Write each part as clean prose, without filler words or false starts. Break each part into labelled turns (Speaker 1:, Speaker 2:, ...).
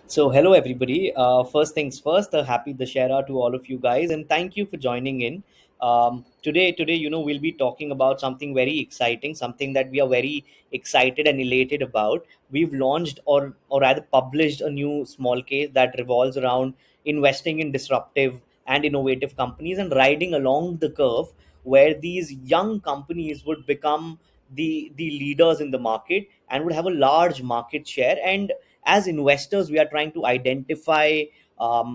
Speaker 1: So, hello everybody. First things first, happy Dashera to all of you guys, and thank you for joining in. Today, we'll be talking about something very exciting, something that we are very excited and elated about. We've launched, or rather, published a new small case that revolves around investing in disruptive and innovative companies and riding along the curve where these young companies would become the leaders in the market and would have a large market share. And as investors we are trying to identify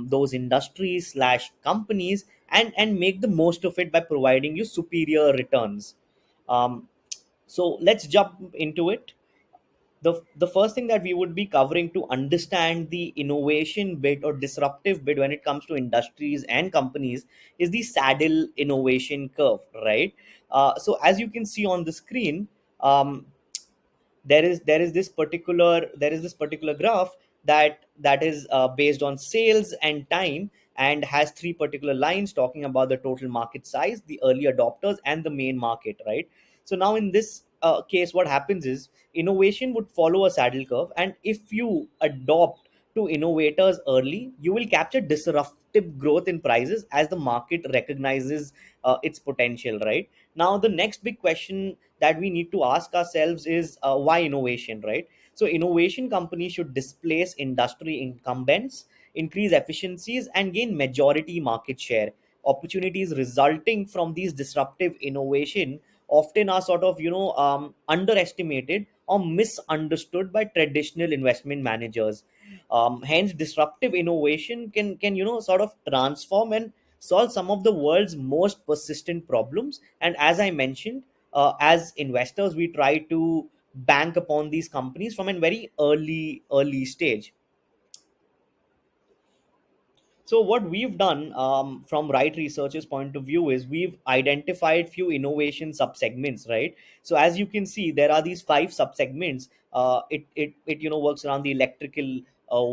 Speaker 1: those industries slash companies and make the most of it by providing you superior returns. Um, so let's jump into it. The first thing that we would be covering to understand the innovation bit or disruptive bit when it comes to industries and companies is the saddle innovation curve, right? So as you can see on the screen, um, there is this particular graph that is based on sales and time, and has three particular lines talking about the total market size, the early adopters, and the main market, right? So now in this case, what happens is innovation would follow a saddle curve, and if you adopt to innovators early, you will capture disruptive growth in prices as the market recognizes its potential, right? Now the next big question that we need to ask ourselves is why innovation, right? So innovation companies should displace industry incumbents, increase efficiencies, and gain majority market share. Opportunities resulting from these disruptive innovation often are sort of underestimated or misunderstood by traditional investment managers. Hence disruptive innovation can sort of transform and solve some of the world's most persistent problems. And as I mentioned, as investors we try to bank upon these companies from a very early stage. So what we've done, from Right Research's point of view, is we've identified few innovation subsegments, right? So as you can see, there are these five subsegments. It works around the electrical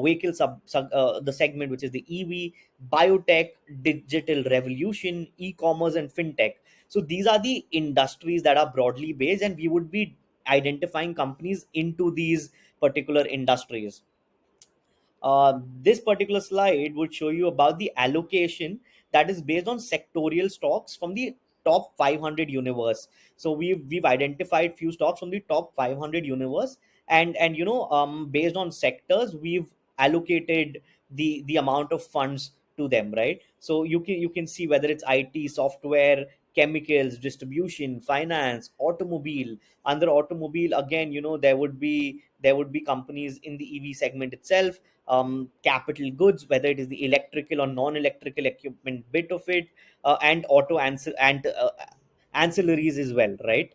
Speaker 1: vehicle the segment, which is the EV, biotech, digital revolution, e-commerce, and fintech. So these are the industries that are broadly based, and we would be identifying companies into these particular industries. This particular slide would show you about the allocation that is based on sectorial stocks from the top 500 universe. So we've identified few stocks from the top 500 universe, and based on sectors we've allocated the amount of funds to them, right? So you can see whether it's IT, software, chemicals, distribution, finance, automobile. Under automobile, again, there would be companies in the EV segment itself, capital goods, whether it is the electrical or non-electrical equipment bit of it, and ancillaries as well, right?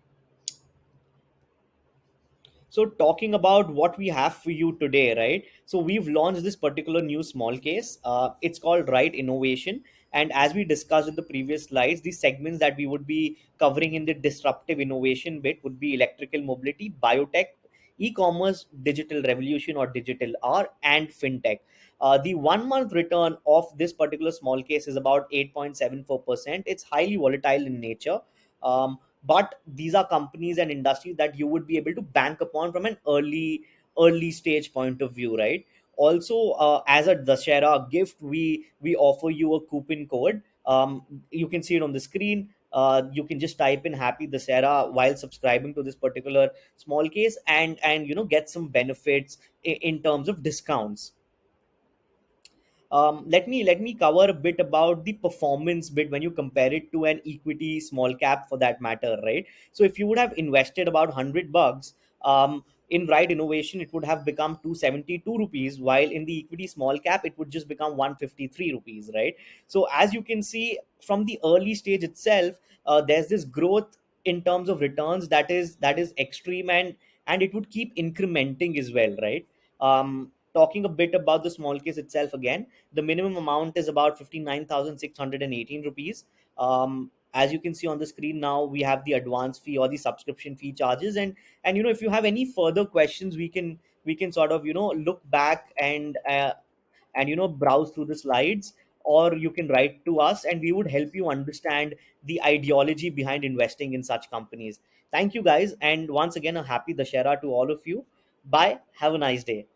Speaker 1: So talking about what we have for you today, right? So we've launched this particular new small case. It's called Right Innovation. And as we discussed in the previous slides, the segments that we would be covering in the disruptive innovation bit would be electrical mobility, biotech, e-commerce, digital revolution or digital R, and fintech. The 1 month return of this particular small case is about 8.74%. It's highly volatile in nature. But these are companies and industries that you would be able to bank upon from an early stage point of view, right? Also, as a Dashera gift, we offer you a coupon code. You can see it on the screen. You can just type in Happy Dashera while subscribing to this particular small case, and get some benefits in terms of discounts. Let me cover a bit about the performance bit when you compare it to an equity small cap for that matter, right? So if you would have invested about 100 bucks, in Right Innovation it would have become 272 rupees, while in the equity small cap it would just become 153 rupees, right? So as you can see from the early stage itself, there's this growth in terms of returns that is extreme, and it would keep incrementing as well, right? Talking a bit about the small case itself again, the minimum amount is about 59,618 rupees. As you can see on the screen now, we have the advance fee or the subscription fee charges, and if you have any further questions, we can sort of look back and browse through the slides, or you can write to us and we would help you understand the ideology behind investing in such companies. Thank you guys, and once again a happy Dashera to all of you. Bye, have a nice day.